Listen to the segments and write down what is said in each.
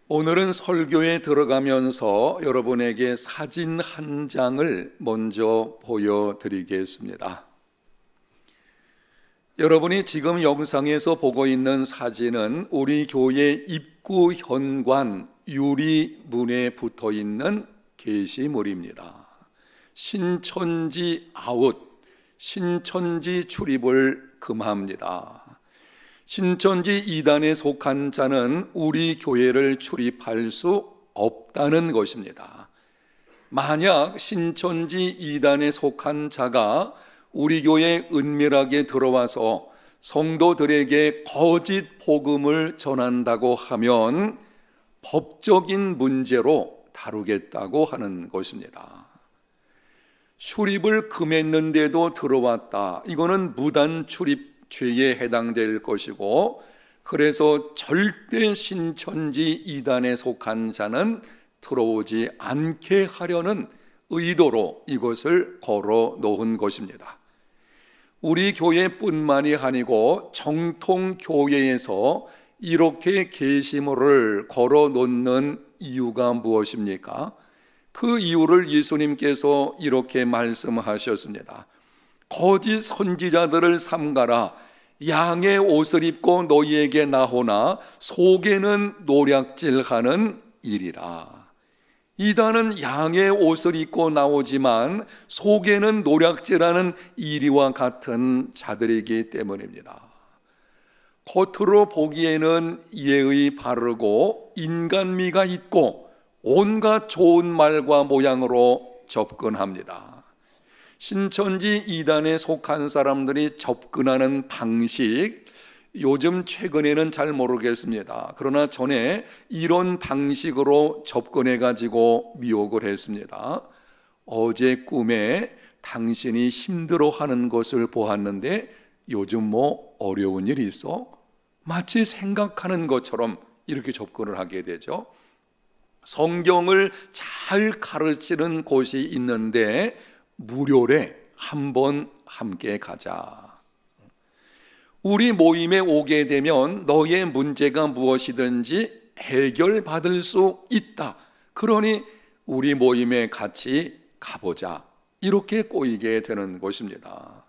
오늘은 설교에 들어가면서 여러분에게 사진 한 장을 먼저 보여드리겠습니다. 여러분이 지금 영상에서 보고 있는 사진은 우리 교회 입구 현관 유리문에 붙어 있는 게시물입니다. 신천지 아웃, 신천지 출입을 금합니다. 신천지 이단에 속한 자는 우리 교회를 출입할 수 없다는 것입니다. 만약 신천지 이단에 속한 자가 우리 교회에 은밀하게 들어와서 성도들에게 거짓 복음을 전한다고 하면 법적인 문제로 다루겠다고 하는 것입니다. 출입을 금했는데도 들어왔다. 이거는 무단 출입 죄에 해당될 것이고, 그래서 절대 신천지 이단에 속한 자는 들어오지 않게 하려는 의도로 이것을 걸어 놓은 것입니다. 우리 교회뿐만이 아니고 정통 교회에서 이렇게 게시물을 걸어 놓는 이유가 무엇입니까? 그 이유를 예수님께서 이렇게 말씀하셨습니다. 거짓 선지자들을 삼가라. 양의 옷을 입고 너희에게 나오나 속에는 노략질하는 일이라. 이단은 양의 옷을 입고 나오지만 속에는 노략질하는 이리와 같은 자들이기 때문입니다. 겉으로 보기에는 예의 바르고 인간미가 있고 온갖 좋은 말과 모양으로 접근합니다. 신천지 이단에 속한 사람들이 접근하는 방식, 요즘 최근에는 잘 모르겠습니다. 그러나 전에 이런 방식으로 접근해 가지고 미혹을 했습니다. 어제 꿈에 당신이 힘들어하는 것을 보았는데 요즘 뭐 어려운 일이 있어? 마치 생각하는 것처럼 이렇게 접근을 하게 되죠. 성경을 잘 가르치는 곳이 있는데 무료래, 한번 함께 가자. 우리 모임에 오게 되면 너의 문제가 무엇이든지 해결받을 수 있다. 그러니 우리 모임에 같이 가보자. 이렇게 꼬이게 되는 것입니다.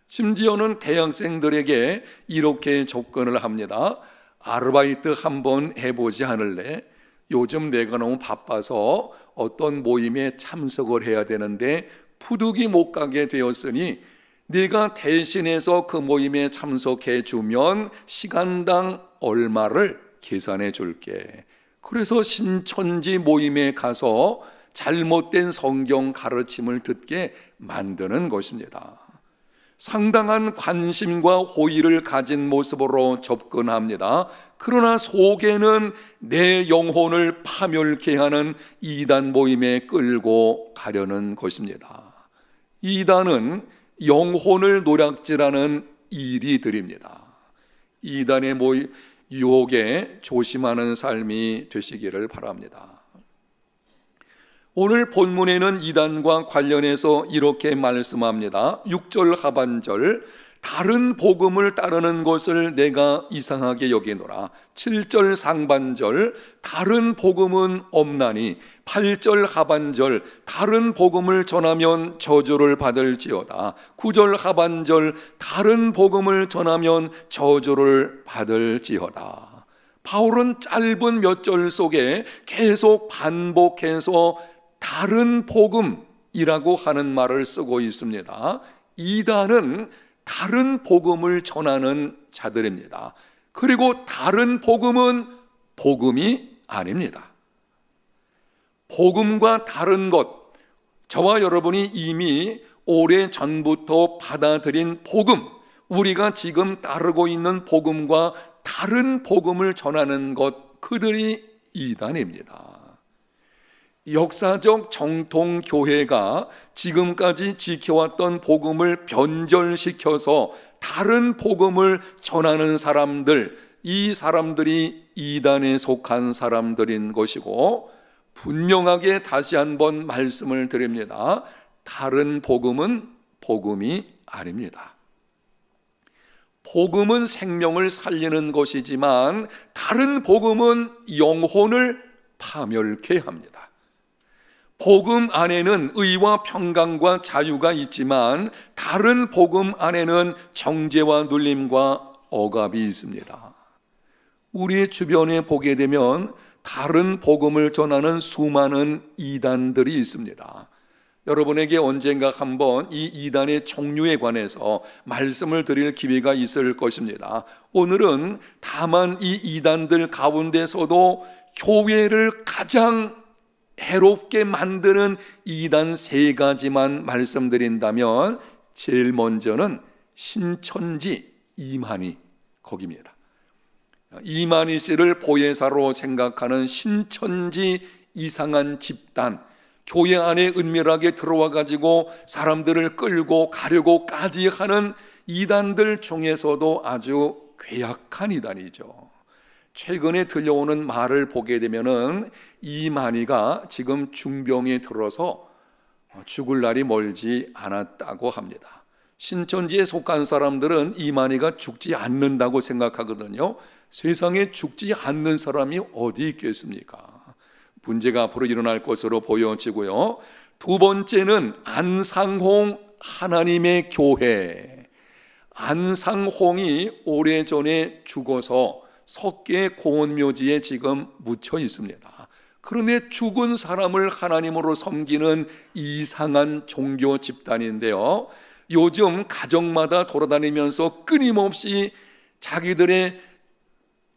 심지어는 대학생들에게 이렇게 접근을 합니다. 아르바이트 한번 해보지 않을래? 요즘 내가 너무 바빠서 어떤 모임에 참석을 해야 되는데 부득이 못 가게 되었으니 네가 대신해서 그 모임에 참석해 주면 시간당 얼마를 계산해 줄게. 그래서 신천지 모임에 가서 잘못된 성경 가르침을 듣게 만드는 것입니다. 상당한 관심과 호의를 가진 모습으로 접근합니다. 그러나 속에는 내 영혼을 파멸케 하는 이단 모임에 끌고 가려는 것입니다. 이단은 영혼을 노략질하는 이리들입니다. 이단의 유혹에 조심하는 삶이 되시기를 바랍니다. 오늘 본문에는 이단과 관련해서 이렇게 말씀합니다. 6절 하반절, 다른 복음을 따르는 것을 내가 이상하게 여기노라. 7절 상반절, 다른 복음은 없나니. 8절 하반절, 다른 복음을 전하면 저주를 받을지어다. 9절 하반절, 다른 복음을 전하면 저주를 받을지어다. 바울은 짧은 몇 절 속에 계속 반복해서 다른 복음이라고 하는 말을 쓰고 있습니다. 이단은 다른 복음을 전하는 자들입니다. 그리고 다른 복음은 복음이 아닙니다. 복음과 다른 것, 저와 여러분이 이미 오래 전부터 받아들인 복음, 우리가 지금 따르고 있는 복음과 다른 복음을 전하는 것, 그들이 이단입니다. 역사적 정통 교회가 지금까지 지켜왔던 복음을 변절시켜서 다른 복음을 전하는 사람들, 이 사람들이 이단에 속한 사람들인 것이고, 분명하게 다시 한번 말씀을 드립니다. 다른 복음은 복음이 아닙니다. 복음은 생명을 살리는 것이지만 다른 복음은 영혼을 파멸케 합니다. 복음 안에는 의와 평강과 자유가 있지만 다른 복음 안에는 정죄와 눌림과 억압이 있습니다. 우리 주변에 보게 되면 다른 복음을 전하는 수많은 이단들이 있습니다. 여러분에게 언젠가 한번 이 이단의 종류에 관해서 말씀을 드릴 기회가 있을 것입니다. 오늘은 다만 이 이단들 가운데서도 교회를 가장 해롭게 만드는 이단 3가지만 말씀드린다면, 제일 먼저는 신천지 이만희 거기입니다. 이만희 씨를 보혜사로 생각하는 신천지 이상한 집단, 교회 안에 은밀하게 들어와 가지고 사람들을 끌고 가려고까지 하는 이단들 중에서도 아주 괴악한 이단이죠. 최근에 들려오는 말을 보게 되면은 이만희가 지금 중병에 들어서 죽을 날이 멀지 않았다고 합니다. 신천지에 속한 사람들은 이만희가 죽지 않는다고 생각하거든요. 세상에 죽지 않는 사람이 어디 있겠습니까? 문제가 앞으로 일어날 것으로 보여지고요. 두 번째는 안상홍 하나님의 교회. 안상홍이 오래전에 죽어서 석계 공원묘지에 지금 묻혀 있습니다. 그런데 죽은 사람을 하나님으로 섬기는 이상한 종교 집단인데요, 요즘 가정마다 돌아다니면서 끊임없이 자기들의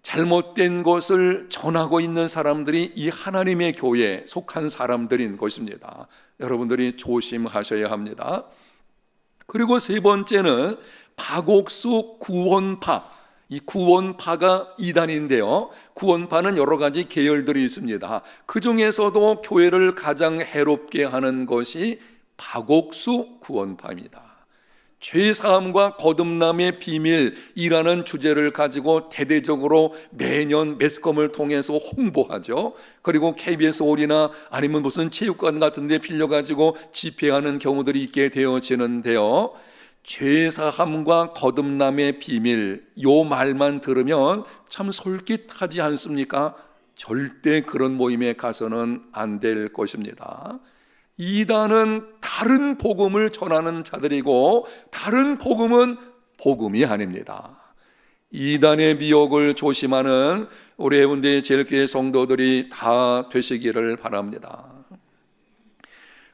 잘못된 것을 전하고 있는 사람들이 이 하나님의 교회에 속한 사람들인 것입니다. 여러분들이 조심하셔야 합니다. 그리고 세 번째는 박옥수 구원파. 이 구원파가 이단인데요, 구원파는 여러 가지 계열들이 있습니다. 그 중에서도 교회를 가장 해롭게 하는 것이 박옥수 구원파입니다. 죄사함과 거듭남의 비밀이라는 주제를 가지고 대대적으로 매년 매스컴을 통해서 홍보하죠. 그리고 KBS 홀이나 아니면 무슨 체육관 같은 데 빌려가지고 집회하는 경우들이 있게 되어지는데요, 죄사함과 거듭남의 비밀, 요 말만 들으면 참 솔깃하지 않습니까? 절대 그런 모임에 가서는 안 될 것입니다. 이단은 다른 복음을 전하는 자들이고 다른 복음은 복음이 아닙니다. 이단의 미혹을 조심하는 우리 해운대 제일교회 성도들이 다 되시기를 바랍니다.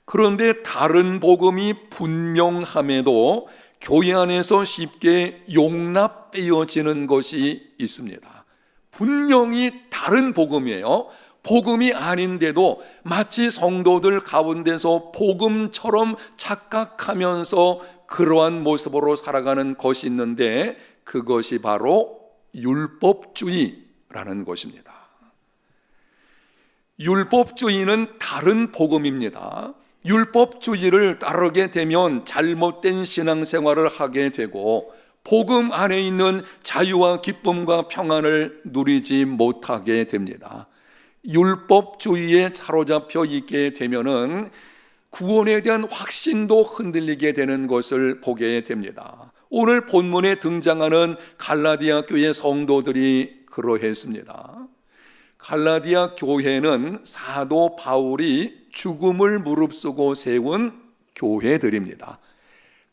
그런데 다른 복음이 분명함에도 교회 안에서 쉽게 용납되어지는 것이 있습니다. 분명히 다른 복음이에요. 복음이 아닌데도 마치 성도들 가운데서 복음처럼 착각하면서 그러한 모습으로 살아가는 것이 있는데, 그것이 바로 율법주의라는 것입니다. 율법주의는 다른 복음입니다. 율법주의를 따르게 되면 잘못된 신앙생활을 하게 되고 복음 안에 있는 자유와 기쁨과 평안을 누리지 못하게 됩니다. 율법주의에 사로잡혀 있게 되면은 구원에 대한 확신도 흔들리게 되는 것을 보게 됩니다. 오늘 본문에 등장하는 갈라디아 교회 성도들이 그러했습니다. 갈라디아 교회는 사도 바울이 죽음을 무릅쓰고 세운 교회들입니다.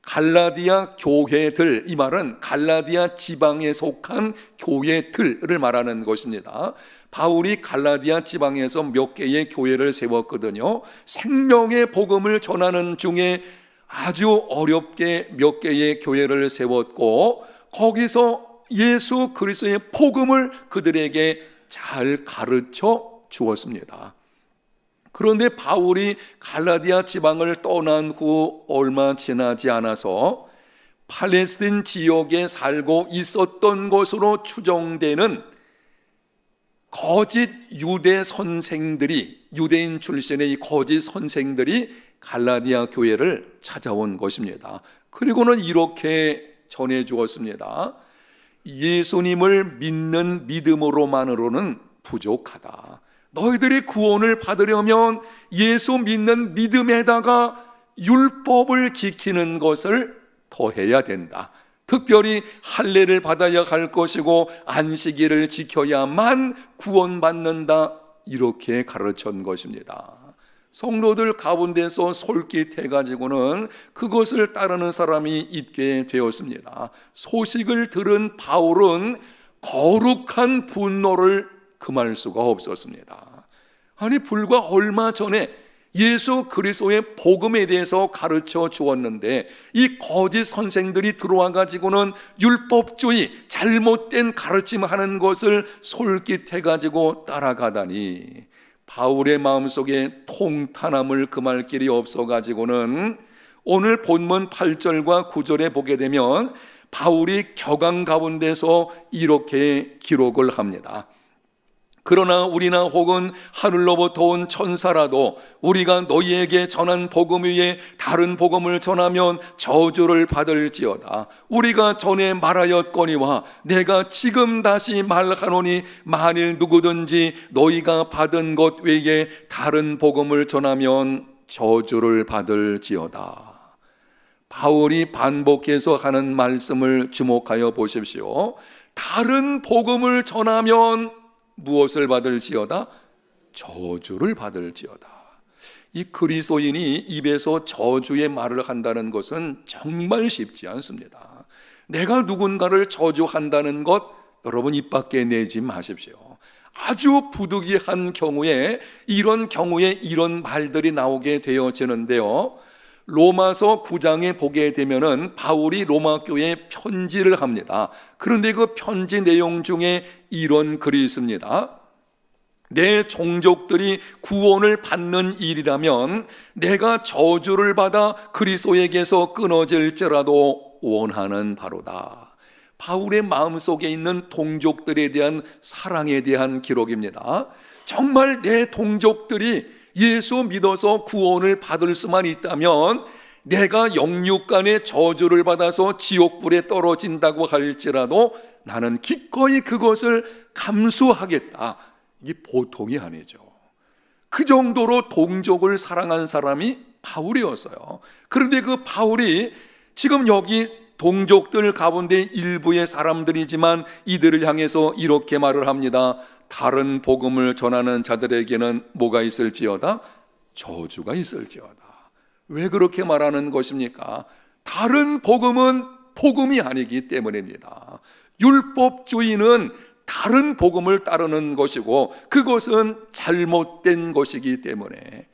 갈라디아 교회들, 이 말은 갈라디아 지방에 속한 교회들을 말하는 것입니다. 바울이 갈라디아 지방에서 몇 개의 교회를 세웠거든요. 생명의 복음을 전하는 중에 아주 어렵게 몇 개의 교회를 세웠고, 거기서 예수 그리스도의 복음을 그들에게 잘 가르쳐 주었습니다. 그런데 바울이 갈라디아 지방을 떠난 후 얼마 지나지 않아서 팔레스틴 지역에 살고 있었던 것으로 추정되는 거짓 유대 선생들이, 유대인 출신의 이 거짓 선생들이 갈라디아 교회를 찾아온 것입니다. 그리고는 이렇게 전해 주었습니다. 예수님을 믿는 믿음으로만으로는 부족하다. 너희들이 구원을 받으려면 예수 믿는 믿음에다가 율법을 지키는 것을 더해야 된다. 특별히 할례를 받아야 할 것이고 안식일을 지켜야만 구원받는다. 이렇게 가르친 것입니다. 성도들 가운데서 솔깃해가지고는 그것을 따르는 사람이 있게 되었습니다. 소식을 들은 바울은 거룩한 분노를 금할 수가 없었습니다. 아니, 불과 얼마 전에 예수 그리스도의 복음에 대해서 가르쳐 주었는데 이 거짓 선생들이 들어와 가지고는 율법주의, 잘못된 가르침하는 것을 솔깃해 가지고 따라가다니 바울의 마음속에 통탄함을 금할 길이 없어 가지고는 오늘 본문 8절과 9절에 보게 되면 바울이 격앙 가운데서 이렇게 기록을 합니다. 그러나 우리나 혹은 하늘로부터 온 천사라도 우리가 너희에게 전한 복음 위에 다른 복음을 전하면 저주를 받을지어다. 우리가 전에 말하였거니와 내가 지금 다시 말하노니 만일 누구든지 너희가 받은 것 외에 다른 복음을 전하면 저주를 받을지어다. 바울이 반복해서 하는 말씀을 주목하여 보십시오. 다른 복음을 전하면 무엇을 받을지어다? 저주를 받을지어다. 이 그리스도인이 입에서 저주의 말을 한다는 것은 정말 쉽지 않습니다. 내가 누군가를 저주한다는 것 여러분 입 밖에 내지 마십시오. 아주 부득이한 경우에 이런 말들이 나오게 되어지는데요. 로마서 9장에 보게 되면은 바울이 로마 교회에 편지를 합니다. 그런데 그 편지 내용 중에 이런 글이 있습니다. 내 종족들이 구원을 받는 일이라면 내가 저주를 받아 그리스도에게서 끊어질지라도 원하는 바로다. 바울의 마음속에 있는 동족들에 대한 사랑에 대한 기록입니다. 정말 내 동족들이 예수 믿어서 구원을 받을 수만 있다면 내가 영육간의 저주를 받아서 지옥불에 떨어진다고 할지라도 나는 기꺼이 그것을 감수하겠다. 이게 보통이 아니죠. 그 정도로 동족을 사랑한 사람이 바울이었어요. 그런데 그 바울이 지금 여기 동족들 가운데 일부의 사람들이지만 이들을 향해서 이렇게 말을 합니다. 다른 복음을 전하는 자들에게는 뭐가 있을지어다? 저주가 있을지어다. 왜 그렇게 말하는 것입니까? 다른 복음은 복음이 아니기 때문입니다. 율법주의는 다른 복음을 따르는 것이고 그것은 잘못된 것이기 때문에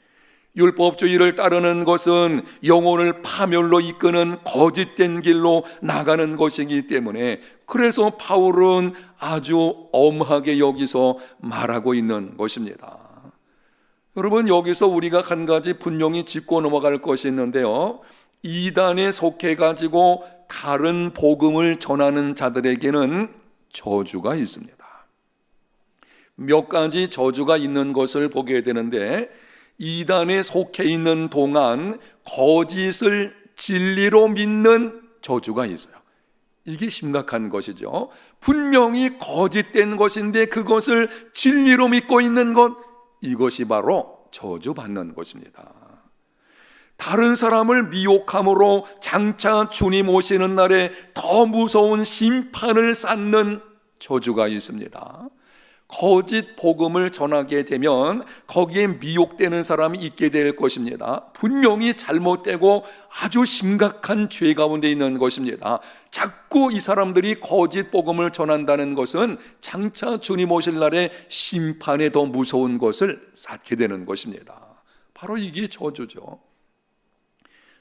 율법주의를 따르는 것은 영혼을 파멸로 이끄는 거짓된 길로 나가는 것이기 때문에 그래서 바울은 아주 엄하게 여기서 말하고 있는 것입니다. 여러분, 여기서 우리가 한 가지 분명히 짚고 넘어갈 것이 있는데요. 이단에 속해 가지고 다른 복음을 전하는 자들에게는 저주가 있습니다. 몇 가지 저주가 있는 것을 보게 되는데 이단에 속해 있는 동안 거짓을 진리로 믿는 저주가 있어요. 이게 심각한 것이죠. 분명히 거짓된 것인데 그것을 진리로 믿고 있는 것, 이것이 바로 저주받는 것입니다. 다른 사람을 미혹함으로 장차 주님 오시는 날에 더 무서운 심판을 쌓는 저주가 있습니다. 거짓 복음을 전하게 되면 거기에 미혹되는 사람이 있게 될 것입니다. 분명히 잘못되고 아주 심각한 죄 가운데 있는 것입니다. 자꾸 이 사람들이 거짓 복음을 전한다는 것은 장차 주님 오실 날에 심판에 더 무서운 것을 쌓게 되는 것입니다. 바로 이게 저주죠.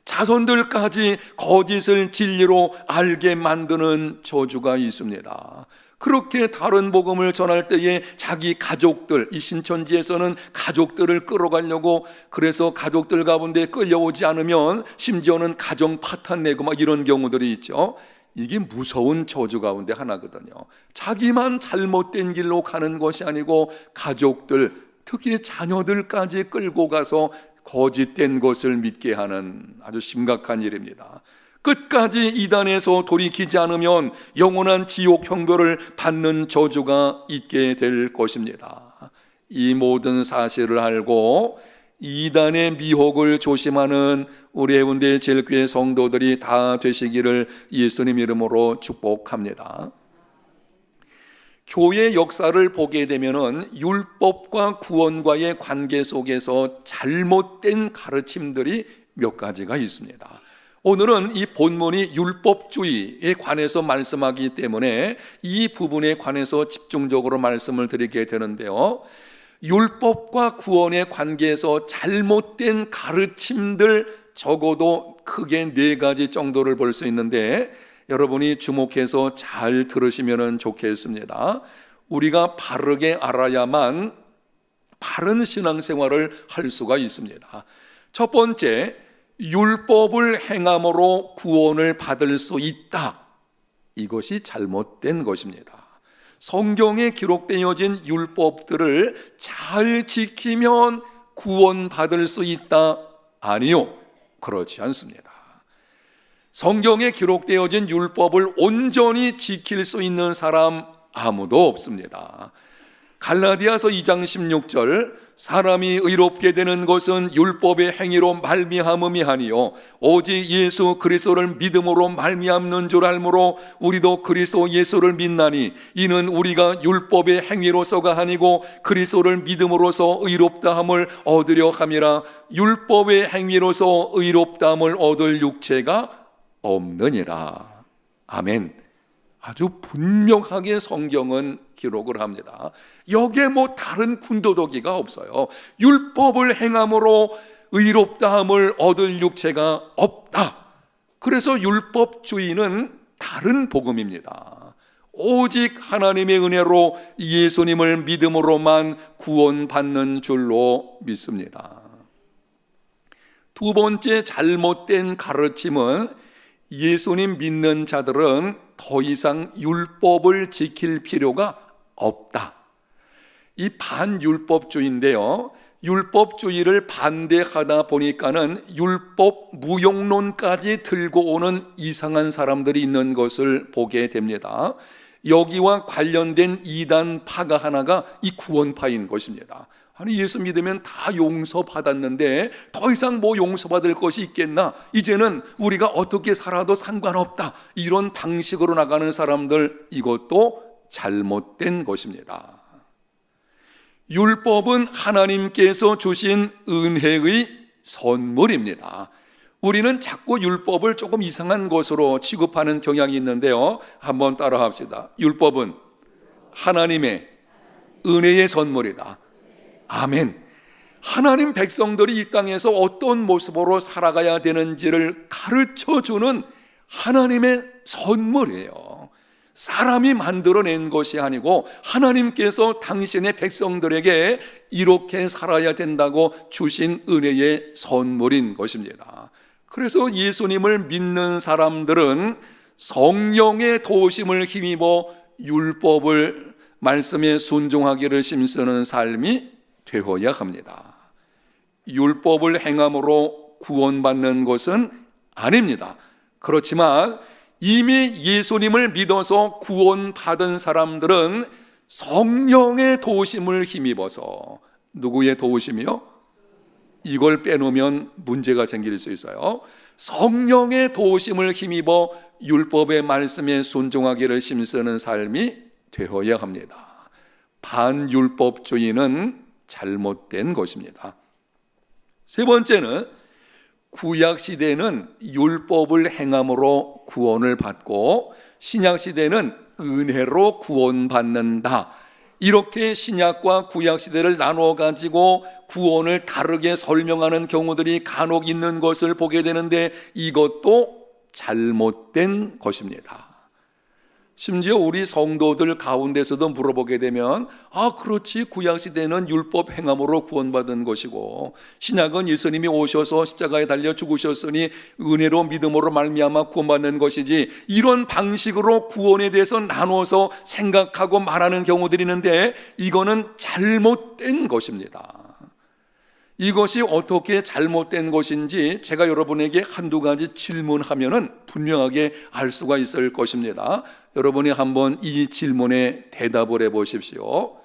자손들까지 거짓을 진리로 알게 만드는 저주가 있습니다. 그렇게 다른 복음을 전할 때에 자기 가족들, 이 신천지에서는 가족들을 끌어가려고 그래서 가족들 가운데 끌려오지 않으면 심지어는 가정 파탄 내고 막 이런 경우들이 있죠. 이게 무서운 저주 가운데 하나거든요. 자기만 잘못된 길로 가는 것이 아니고 가족들, 특히 자녀들까지 끌고 가서 거짓된 것을 믿게 하는 아주 심각한 일입니다. 끝까지 이단에서 돌이키지 않으면 영원한 지옥 형벌을 받는 저주가 있게 될 것입니다. 이 모든 사실을 알고 이단의 미혹을 조심하는 우리 해운대 제일교회 성도들이 다 되시기를 예수님 이름으로 축복합니다. 교회 역사를 보게 되면은 율법과 구원과의 관계 속에서 잘못된 가르침들이 몇 가지가 있습니다. 오늘은 이 본문이 율법주의에 관해서 말씀하기 때문에 이 부분에 관해서 집중적으로 말씀을 드리게 되는데요. 율법과 구원의 관계에서 잘못된 가르침들 적어도 크게 4가지 정도를 볼 수 있는데 여러분이 주목해서 잘 들으시면 좋겠습니다. 우리가 바르게 알아야만 바른 신앙생활을 할 수가 있습니다. 첫 번째, 율법을 행함으로 구원을 받을 수 있다. 이것이 잘못된 것입니다. 성경에 기록되어진 율법들을 잘 지키면 구원받을 수 있다? 아니요, 그렇지 않습니다. 성경에 기록되어진 율법을 온전히 지킬 수 있는 사람 아무도 없습니다. 갈라디아서 2장 16절, 사람이 의롭게 되는 것은 율법의 행위로 말미암음이 아니요 오직 예수 그리스도를 믿음으로 말미암는 줄 알므로 우리도 그리스도 예수를 믿나니 이는 우리가 율법의 행위로서가 아니고 그리스도를 믿음으로써 의롭다함을 얻으려 함이라. 율법의 행위로서 의롭다함을 얻을 육체가 없느니라. 아멘. 아주 분명하게 성경은 기록을 합니다. 여기에 다른 군더더기가 없어요. 율법을 행함으로 의롭다함을 얻을 육체가 없다. 그래서 율법주의는 다른 복음입니다. 오직 하나님의 은혜로 예수님을 믿음으로만 구원받는 줄로 믿습니다. 두 번째 잘못된 가르침은 예수님 믿는 자들은 더 이상 율법을 지킬 필요가 없다. 이 반율법주의인데요. 율법주의를 반대하다 보니까는 율법 무용론까지 들고 오는 이상한 사람들이 있는 것을 보게 됩니다. 여기와 관련된 이단파가 하나가 이 구원파인 것입니다. 아니, 예수 믿으면 다 용서받았는데 더 이상 용서받을 것이 있겠나? 이제는 우리가 어떻게 살아도 상관없다. 이런 방식으로 나가는 사람들, 이것도 잘못된 것입니다. 율법은 하나님께서 주신 은혜의 선물입니다. 우리는 자꾸 율법을 조금 이상한 것으로 취급하는 경향이 있는데요. 한번 따라 합시다. 율법은 하나님의 은혜의 선물이다. 아멘. 하나님 백성들이 이 땅에서 어떤 모습으로 살아가야 되는지를 가르쳐주는 하나님의 선물이에요. 사람이 만들어낸 것이 아니고 하나님께서 당신의 백성들에게 이렇게 살아야 된다고 주신 은혜의 선물인 것입니다. 그래서 예수님을 믿는 사람들은 성령의 도우심을 힘입어 율법을 말씀에 순종하기를 힘쓰는 삶이 되어야 합니다. 율법을 행함으로 구원받는 것은 아닙니다. 그렇지만 이미 예수님을 믿어서 구원받은 사람들은 성령의 도우심을 힘입어서, 누구의 도우심이요? 이걸 빼놓으면 문제가 생길 수 있어요. 성령의 도우심을 힘입어 율법의 말씀에 순종하기를 힘쓰는 삶이 되어야 합니다. 반율법주의는 잘못된 것입니다. 세 번째는 구약시대는 율법을 행함으로 구원을 받고 신약시대는 은혜로 구원받는다. 이렇게 신약과 구약시대를 나누어 가지고 구원을 다르게 설명하는 경우들이 간혹 있는 것을 보게 되는데 이것도 잘못된 것입니다. 심지어 우리 성도들 가운데서도 물어보게 되면 그렇지, 구약시대는 율법 행함으로 구원받은 것이고 신약은 예수님이 오셔서 십자가에 달려 죽으셨으니 은혜로 믿음으로 말미암아 구원받는 것이지, 이런 방식으로 구원에 대해서 나눠서 생각하고 말하는 경우들이 있는데 이거는 잘못된 것입니다. 이것이 어떻게 잘못된 것인지 제가 여러분에게 한두 가지 질문하면은 분명하게 알 수가 있을 것입니다. 여러분이 한번 이 질문에 대답을 해 보십시오.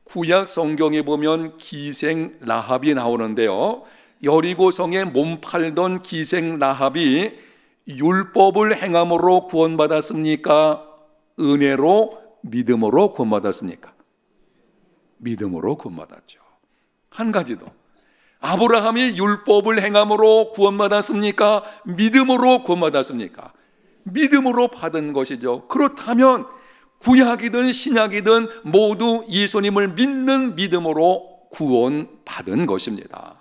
구약 성경에 보면 기생 라합이 나오는데요. 여리고성에 몸 팔던 기생 라합이 율법을 행함으로 구원받았습니까? 은혜로 믿음으로 구원받았습니까? 믿음으로 구원받았죠. 한 가지 더. 아브라함이 율법을 행함으로 구원받았습니까? 믿음으로 구원받았습니까? 믿음으로 받은 것이죠. 그렇다면 구약이든 신약이든 모두 예수님을 믿는 믿음으로 구원받은 것입니다.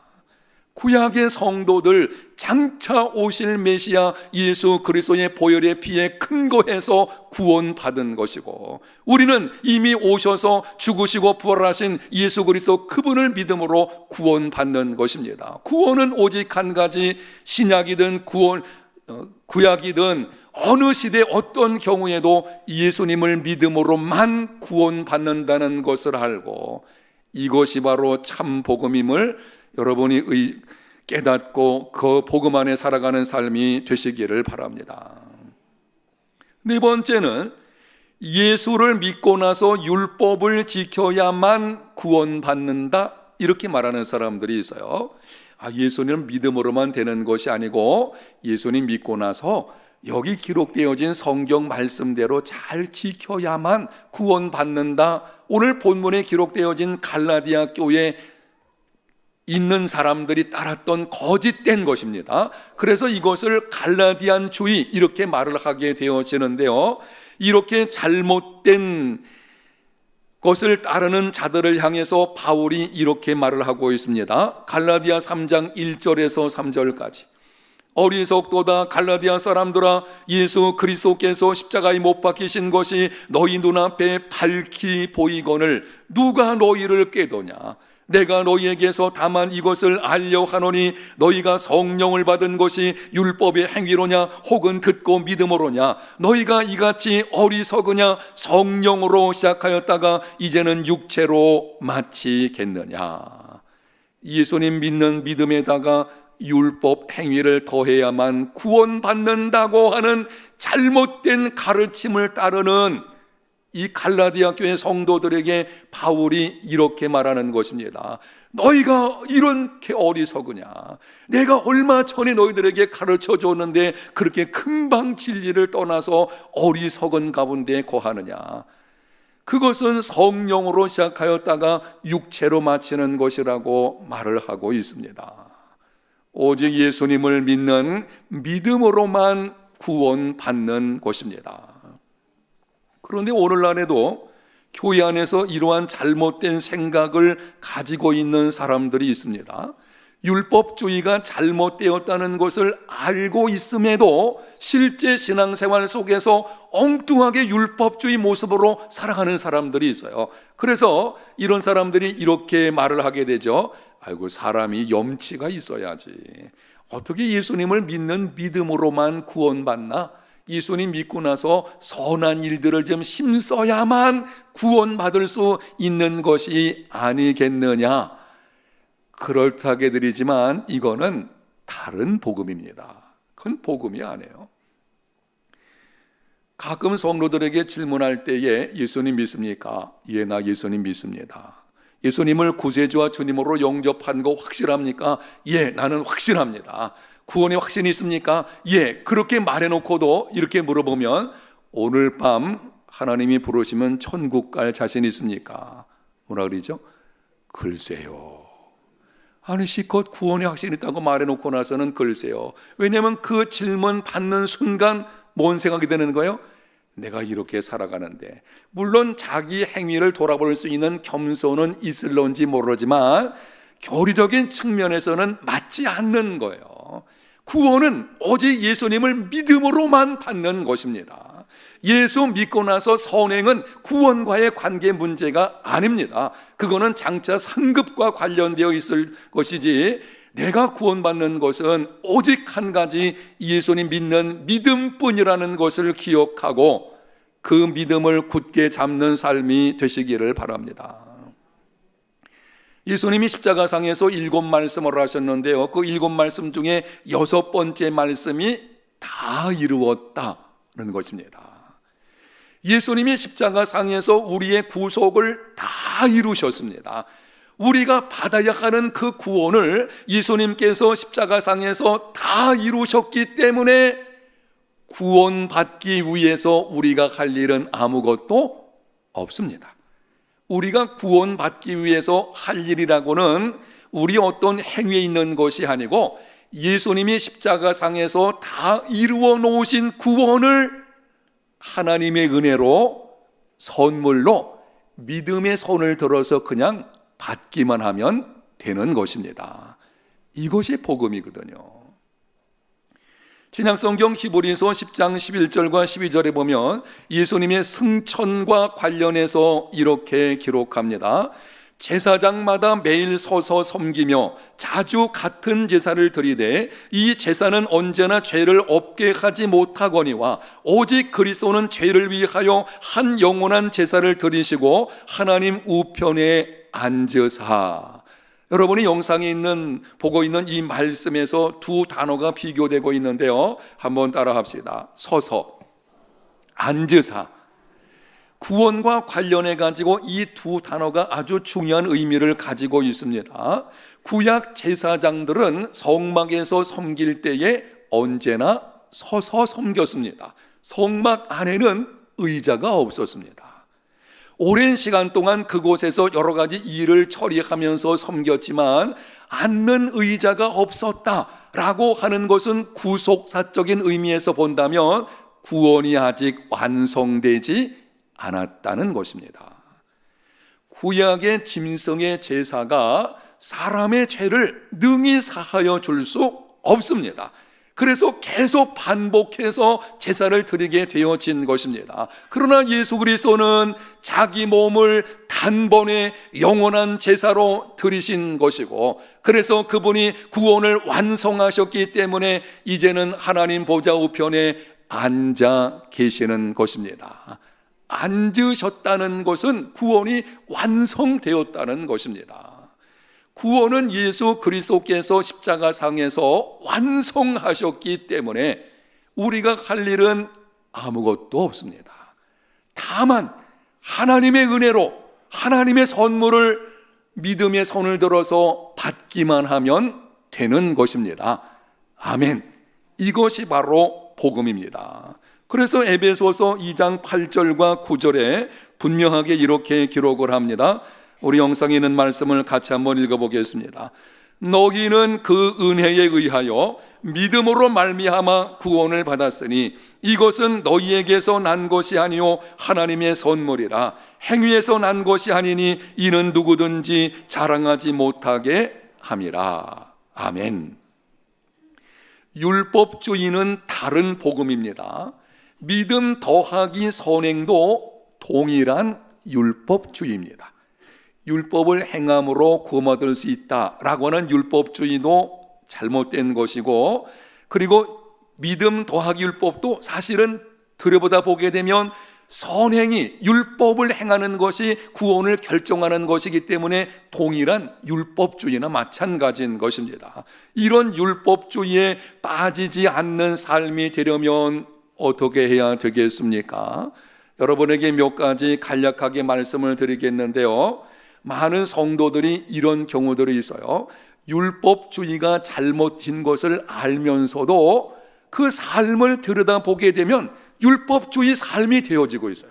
구약의 성도들 장차 오실 메시아 예수 그리스도의 보혈의 피에 근거해서 구원받은 것이고, 우리는 이미 오셔서 죽으시고 부활하신 예수 그리스도 그분을 믿음으로 구원받는 것입니다. 구원은 오직 한 가지, 신약이든 구약이든 어느 시대 어떤 경우에도 예수님을 믿음으로만 구원받는다는 것을 알고, 이것이 바로 참 복음임을 여러분이 깨닫고 그 복음 안에 살아가는 삶이 되시기를 바랍니다. 네 번째는 예수를 믿고 나서 율법을 지켜야만 구원받는다, 이렇게 말하는 사람들이 있어요. 예수님은 믿음으로만 되는 것이 아니고 예수님 믿고 나서 여기 기록되어진 성경 말씀대로 잘 지켜야만 구원받는다. 오늘 본문에 기록되어진 갈라디아 교회 있는 사람들이 따랐던 거짓된 것입니다. 그래서 이것을 갈라디안주의 이렇게 말을 하게 되어지는데요, 이렇게 잘못된 것을 따르는 자들을 향해서 바울이 이렇게 말을 하고 있습니다. 갈라디아 3장 1절에서 3절까지. 어리석도다 갈라디아 사람들아, 예수 그리스도께서 십자가에 못 박히신 것이 너희 눈앞에 밝히 보이거늘 누가 너희를 깨도냐? 내가 너희에게서 다만 이것을 알려 하노니 너희가 성령을 받은 것이 율법의 행위로냐 혹은 듣고 믿음으로냐? 너희가 이같이 어리석으냐? 성령으로 시작하였다가 이제는 육체로 마치겠느냐? 예수님 믿는 믿음에다가 율법 행위를 더해야만 구원받는다고 하는 잘못된 가르침을 따르는 이 갈라디아 교회 성도들에게 바울이 이렇게 말하는 것입니다. 너희가 이렇게 어리석으냐? 내가 얼마 전에 너희들에게 가르쳐 줬는데 그렇게 금방 진리를 떠나서 어리석은 가운데 거하느냐? 그것은 성령으로 시작하였다가 육체로 마치는 것이라고 말을 하고 있습니다. 오직 예수님을 믿는 믿음으로만 구원받는 것입니다. 그런데 오늘날에도 교회 안에서 이러한 잘못된 생각을 가지고 있는 사람들이 있습니다. 율법주의가 잘못되었다는 것을 알고 있음에도 실제 신앙생활 속에서 엉뚱하게 율법주의 모습으로 살아가는 사람들이 있어요. 그래서 이런 사람들이 이렇게 말을 하게 되죠. 아이고, 사람이 염치가 있어야지. 어떻게 예수님을 믿는 믿음으로만 구원받나? 예수님 믿고 나서 선한 일들을 좀 힘써야만 구원받을 수 있는 것이 아니겠느냐? 그럴듯하게 드리지만 이거는 다른 복음입니다. 그건 복음이 아니에요. 가끔 성도들에게 질문할 때에 예수님 믿습니까? 예, 나 예수님 믿습니다. 예수님을 구세주와 주님으로 영접한 거 확실합니까? 예, 나는 확실합니다. 구원의 확신이 있습니까? 예. 그렇게 말해놓고도 이렇게 물어보면 오늘 밤 하나님이 부르시면 천국 갈 자신 있습니까? 뭐라 그러죠? 글쎄요. 아니, 실컷 구원의 확신이 있다고 말해놓고 나서는 글쎄요. 왜냐하면 그 질문 받는 순간 뭔 생각이 드는 거예요? 내가 이렇게 살아가는데, 물론 자기 행위를 돌아볼 수 있는 겸손은 있을런지 모르지만 교리적인 측면에서는 맞지 않는 거예요. 구원은 오직 예수님을 믿음으로만 받는 것입니다. 예수 믿고 나서 선행은 구원과의 관계 문제가 아닙니다. 그거는 장차 상급과 관련되어 있을 것이지, 내가 구원받는 것은 오직 한 가지 예수님 믿는 믿음뿐이라는 것을 기억하고 그 믿음을 굳게 잡는 삶이 되시기를 바랍니다. 예수님이 십자가상에서 7 말씀을 하셨는데요, 그 7 말씀 중에 6번째 말씀이 다 이루었다는 것입니다. 예수님이 십자가상에서 우리의 구속을 다 이루셨습니다. 우리가 받아야 하는 그 구원을 예수님께서 십자가상에서 다 이루셨기 때문에 구원받기 위해서 우리가 할 일은 아무것도 없습니다. 우리가 구원받기 위해서 할 일이라고는 우리 어떤 행위에 있는 것이 아니고 예수님이 십자가상에서 다 이루어 놓으신 구원을 하나님의 은혜로 선물로 믿음의 손을 들어서 그냥 받기만 하면 되는 것입니다. 이것이 복음이거든요. 신약성경 히브리서 10장 11절과 12절에 보면 예수님의 승천과 관련해서 이렇게 기록합니다. 제사장마다 매일 서서 섬기며 자주 같은 제사를 드리되 이 제사는 언제나 죄를 없게 하지 못하거니와 오직 그리스도는 죄를 위하여 한 영원한 제사를 드리시고 하나님 우편에 앉으사. 여러분이 영상에 보고 있는 이 말씀에서 두 단어가 비교되고 있는데요, 한번 따라 합시다. 서서, 앉으사. 구원과 관련해 가지고 이 두 단어가 아주 중요한 의미를 가지고 있습니다. 구약 제사장들은 성막에서 섬길 때에 언제나 서서 섬겼습니다. 성막 안에는 의자가 없었습니다. 오랜 시간 동안 그곳에서 여러 가지 일을 처리하면서 섬겼지만 앉는 의자가 없었다라고 하는 것은 구속사적인 의미에서 본다면 구원이 아직 완성되지 않았다는 것입니다. 구약의 짐승의 제사가 사람의 죄를 능히 사하여 줄 수 없습니다. 그래서 계속 반복해서 제사를 드리게 되어진 것입니다. 그러나 예수 그리스도는 자기 몸을 단번에 영원한 제사로 드리신 것이고, 그래서 그분이 구원을 완성하셨기 때문에 이제는 하나님 보좌 우편에 앉아 계시는 것입니다. 앉으셨다는 것은 구원이 완성되었다는 것입니다. 구원은 예수 그리스도께서 십자가상에서 완성하셨기 때문에 우리가 할 일은 아무것도 없습니다. 다만 하나님의 은혜로 하나님의 선물을 믿음의 손을 들어서 받기만 하면 되는 것입니다. 아멘. 이것이 바로 복음입니다. 그래서 에베소서 2장 8절과 9절에 분명하게 이렇게 기록을 합니다. 우리 영상에 있는 말씀을 같이 한번 읽어보겠습니다. 너희는 그 은혜에 의하여 믿음으로 말미암아 구원을 받았으니 이것은 너희에게서 난 것이 아니요 하나님의 선물이라. 행위에서 난 것이 아니니 이는 누구든지 자랑하지 못하게 함이라. 아멘. 율법주의는 다른 복음입니다. 믿음 더하기 선행도 동일한 율법주의입니다. 율법을 행함으로 구원 얻을 수 있다라고 하는 율법주의도 잘못된 것이고, 그리고 믿음 더하기 율법도 사실은 들여보다 보게 되면 선행이 율법을 행하는 것이 구원을 결정하는 것이기 때문에 동일한 율법주의나 마찬가지인 것입니다. 이런 율법주의에 빠지지 않는 삶이 되려면 어떻게 해야 되겠습니까? 여러분에게 몇 가지 간략하게 말씀을 드리겠는데요, 많은 성도들이 이런 경우들이 있어요. 율법주의가 잘못인 것을 알면서도 그 삶을 들여다보게 되면 율법주의 삶이 되어지고 있어요.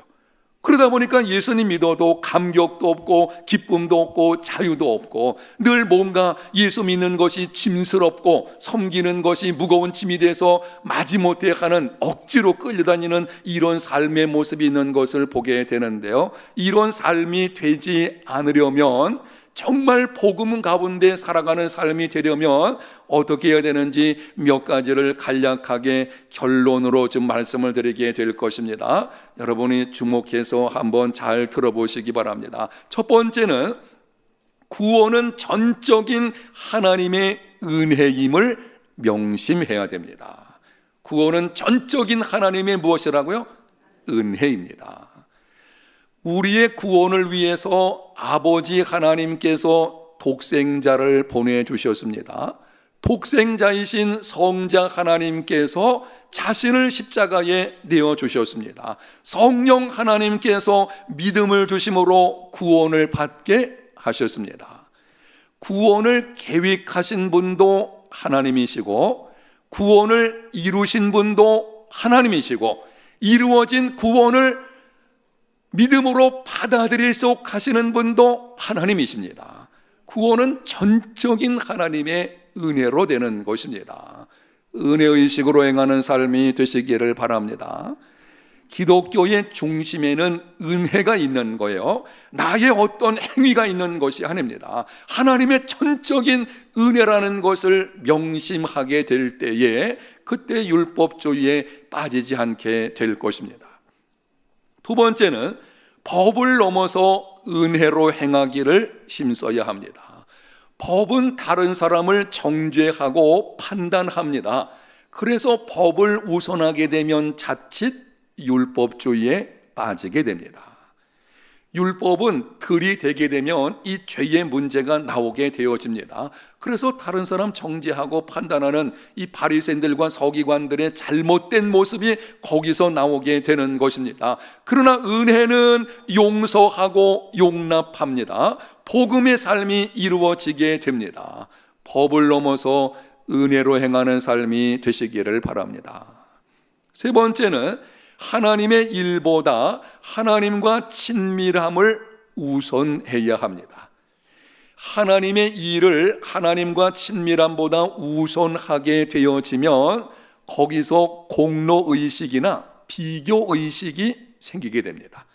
그러다 보니까 예수님 믿어도 감격도 없고 기쁨도 없고 자유도 없고 늘 뭔가 예수 믿는 것이 짐스럽고 섬기는 것이 무거운 짐이 돼서 마지못해 하는, 억지로 끌려다니는 이런 삶의 모습이 있는 것을 보게 되는데요, 이런 삶이 되지 않으려면, 정말 복음 가운데 살아가는 삶이 되려면 어떻게 해야 되는지 몇 가지를 간략하게 결론으로 좀 말씀을 드리게 될 것입니다. 여러분이 주목해서 한번 잘 들어보시기 바랍니다. 첫 번째는 구원은 전적인 하나님의 은혜임을 명심해야 됩니다. 구원은 전적인 하나님의 무엇이라고요? 은혜입니다. 우리의 구원을 위해서 아버지 하나님께서 독생자를 보내주셨습니다. 독생자이신 성자 하나님께서 자신을 십자가에 내어주셨습니다. 성령 하나님께서 믿음을 주심으로 구원을 받게 하셨습니다. 구원을 계획하신 분도 하나님이시고 구원을 이루신 분도 하나님이시고 이루어진 구원을 믿음으로 받아들일 수 하시는 분도 하나님이십니다. 구원은 전적인 하나님의 은혜로 되는 것입니다. 은혜의식으로 행하는 삶이 되시기를 바랍니다. 기독교의 중심에는 은혜가 있는 거예요. 나의 어떤 행위가 있는 것이 아닙니다. 하나님의 전적인 은혜라는 것을 명심하게 될 때에 그때 율법주의에 빠지지 않게 될 것입니다. 두 번째는 법을 넘어서 은혜로 행하기를 힘써야 합니다. 법은 다른 사람을 정죄하고 판단합니다. 그래서 법을 우선하게 되면 자칫 율법주의에 빠지게 됩니다. 율법은 들이대게 되면 이 죄의 문제가 나오게 되어집니다. 그래서 다른 사람 정죄하고 판단하는 이 바리새인들과 서기관들의 잘못된 모습이 거기서 나오게 되는 것입니다. 그러나 은혜는 용서하고 용납합니다. 복음의 삶이 이루어지게 됩니다. 법을 넘어서 은혜로 행하는 삶이 되시기를 바랍니다. 세 번째는 하나님의 일보다 하나님과 친밀함을 우선해야 합니다. 하나님의 일을 하나님과 친밀함보다 우선하게 되어지면 거기서 공로의식이나 비교의식이 생기게 됩니다.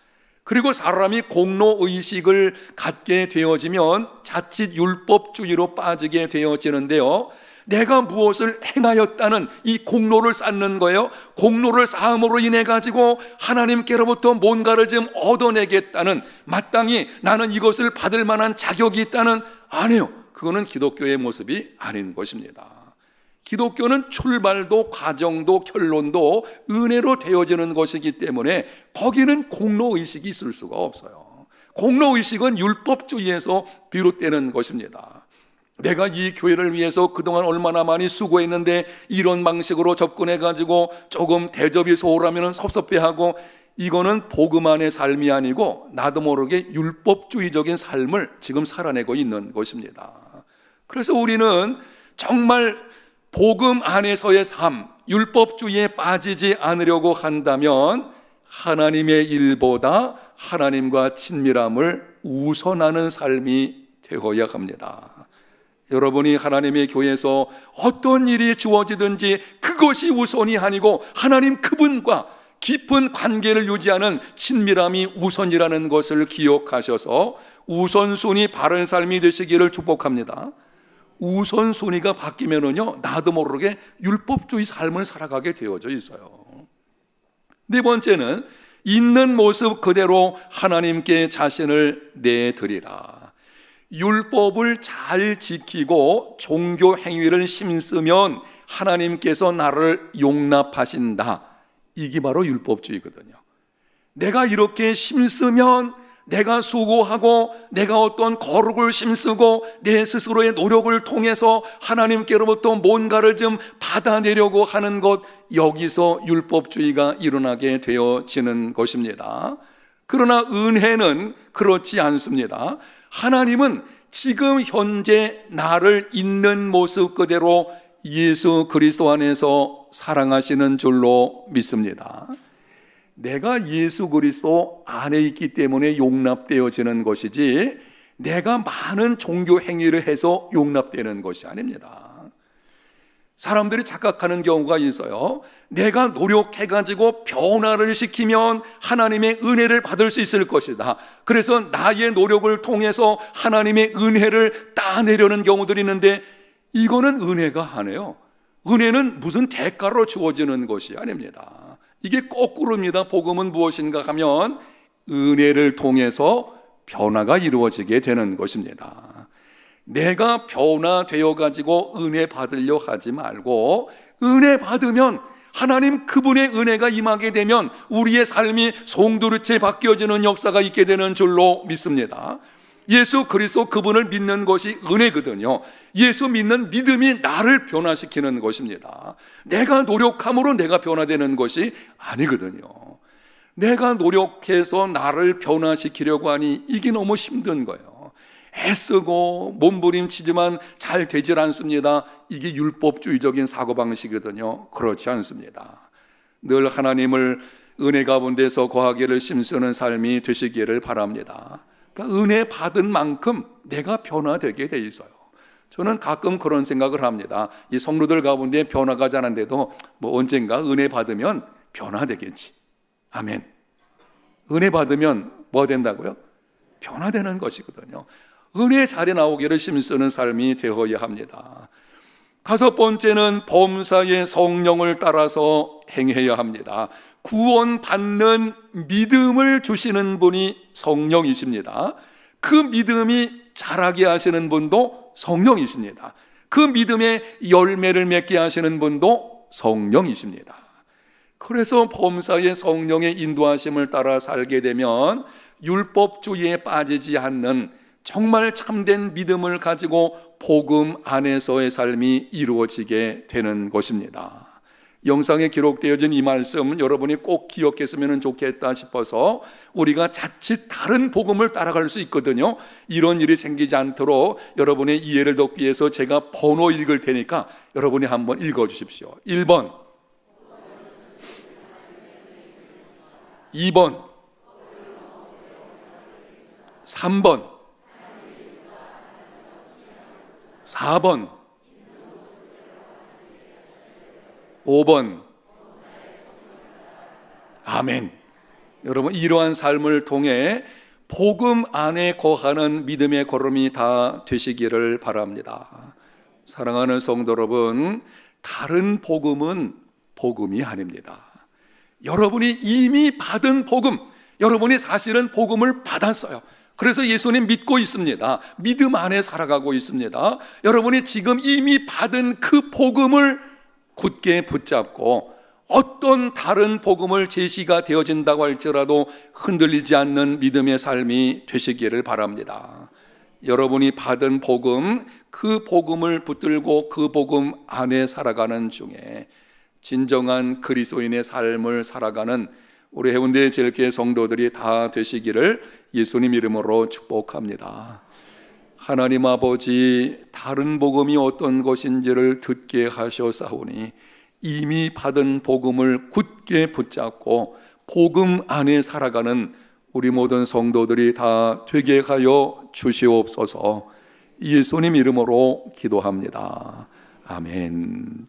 그리고 사람이 공로의식을 갖게 되어지면 자칫 율법주의로 빠지게 되어지는데요, 내가 무엇을 행하였다는 이 공로를 쌓는 거예요. 공로를 쌓음으로 인해 가지고 하나님께로부터 뭔가를 좀 얻어내겠다는, 마땅히 나는 이것을 받을 만한 자격이 있다는, 아니요, 그거는 기독교의 모습이 아닌 것입니다. 기독교는 출발도 과정도 결론도 은혜로 되어지는 것이기 때문에 거기는 공로의식이 있을 수가 없어요. 공로의식은 율법주의에서 비롯되는 것입니다. 내가 이 교회를 위해서 그동안 얼마나 많이 수고했는데 이런 방식으로 접근해가지고 조금 대접이 소홀하면 섭섭해하고, 이거는 복음 안의 삶이 아니고 나도 모르게 율법주의적인 삶을 지금 살아내고 있는 것입니다. 그래서 우리는 정말 복음 안에서의 삶, 율법주의에 빠지지 않으려고 한다면 하나님의 일보다 하나님과 친밀함을 우선하는 삶이 되어야 합니다. 여러분이 하나님의 교회에서 어떤 일이 주어지든지 그것이 우선이 아니고 하나님 그분과 깊은 관계를 유지하는 친밀함이 우선이라는 것을 기억하셔서 우선순위 바른 삶이 되시기를 축복합니다. 우선순위가 바뀌면은요, 나도 모르게 율법주의 삶을 살아가게 되어져 있어요. 네 번째는 있는 모습 그대로 하나님께 자신을 내드리라. 율법을 잘 지키고 종교 행위를 힘쓰면 하나님께서 나를 용납하신다. 이게 바로 율법주의거든요. 내가 이렇게 힘쓰면, 내가 수고하고 내가 어떤 거룩을 힘쓰고 내 스스로의 노력을 통해서 하나님께로부터 뭔가를 좀 받아내려고 하는 것, 여기서 율법주의가 일어나게 되어지는 것입니다. 그러나 은혜는 그렇지 않습니다. 하나님은 지금 현재 나를 있는 모습 그대로 예수 그리스도 안에서 사랑하시는 줄로 믿습니다. 내가 예수 그리스도 안에 있기 때문에 용납되어지는 것이지 내가 많은 종교 행위를 해서 용납되는 것이 아닙니다. 사람들이 착각하는 경우가 있어요. 내가 노력해가지고 변화를 시키면 하나님의 은혜를 받을 수 있을 것이다. 그래서 나의 노력을 통해서 하나님의 은혜를 따내려는 경우들이 있는데, 이거는 은혜가 아니에요. 은혜는 무슨 대가로 주어지는 것이 아닙니다. 이게 거꾸로입니다. 복음은 무엇인가 하면 은혜를 통해서 변화가 이루어지게 되는 것입니다. 내가 변화되어 가지고 은혜 받으려 하지 말고, 은혜 받으면 하나님 그분의 은혜가 임하게 되면 우리의 삶이 송두리째 바뀌어지는 역사가 있게 되는 줄로 믿습니다. 예수 그리스도 그분을 믿는 것이 은혜거든요. 예수 믿는 믿음이 나를 변화시키는 것입니다. 내가 노력함으로 내가 변화되는 것이 아니거든요. 내가 노력해서 나를 변화시키려고 하니 이게 너무 힘든 거예요. 애쓰고 몸부림치지만 잘 되질 않습니다. 이게 율법주의적인 사고방식이거든요. 그렇지 않습니다. 늘 하나님을 은혜 가운데서 거하기를 힘쓰는 삶이 되시기를 바랍니다. 그러니까 은혜 받은 만큼 내가 변화되게 돼 있어요. 저는 가끔 그런 생각을 합니다. 이 성도들 가운데 변화가 잘 안 돼도 뭐 언젠가 은혜 받으면 변화되겠지. 아멘. 은혜 받으면 뭐 된다고요? 변화되는 것이거든요. 은혜 자리 나오기를 힘쓰는 삶이 되어야 합니다. 다섯 번째는 범사의 성령을 따라서 행해야 합니다. 구원받는 믿음을 주시는 분이 성령이십니다. 그 믿음이 자라게 하시는 분도 성령이십니다. 그 믿음의 열매를 맺게 하시는 분도 성령이십니다. 그래서 범사의 성령의 인도하심을 따라 살게 되면 율법주의에 빠지지 않는 정말 참된 믿음을 가지고 복음 안에서의 삶이 이루어지게 되는 것입니다. 영상에 기록되어진 이 말씀 여러분이 꼭 기억했으면 좋겠다 싶어서 우리가 자칫 다른 복음을 따라갈 수 있거든요. 이런 일이 생기지 않도록 여러분의 이해를 돕기 위해서 제가 번호 읽을 테니까 여러분이 한번 읽어주십시오. 1번, 2번, 3번, 4번, 5번. 아멘. 여러분, 이러한 삶을 통해 복음 안에 거하는 믿음의 걸음이 다 되시기를 바랍니다. 사랑하는 성도 여러분, 다른 복음은 복음이 아닙니다. 여러분이 이미 받은 복음, 여러분이 사실은 복음을 받았어요. 그래서 예수님 믿고 있습니다. 믿음 안에 살아가고 있습니다. 여러분이 지금 이미 받은 그 복음을 굳게 붙잡고 어떤 다른 복음을 제시가 되어진다고 할지라도 흔들리지 않는 믿음의 삶이 되시기를 바랍니다. 여러분이 받은 복음, 그 복음을 붙들고 그 복음 안에 살아가는 중에 진정한 그리스도인의 삶을 살아가는 우리 해운대 제일교회 성도들이 다 되시기를 예수님 이름으로 축복합니다. 하나님 아버지, 다른 복음이 어떤 것인지를 듣게 하셔사오니 이미 받은 복음을 굳게 붙잡고 복음 안에 살아가는 우리 모든 성도들이 다 되게 하여 주시옵소서. 예수님 이름으로 기도합니다. 아멘.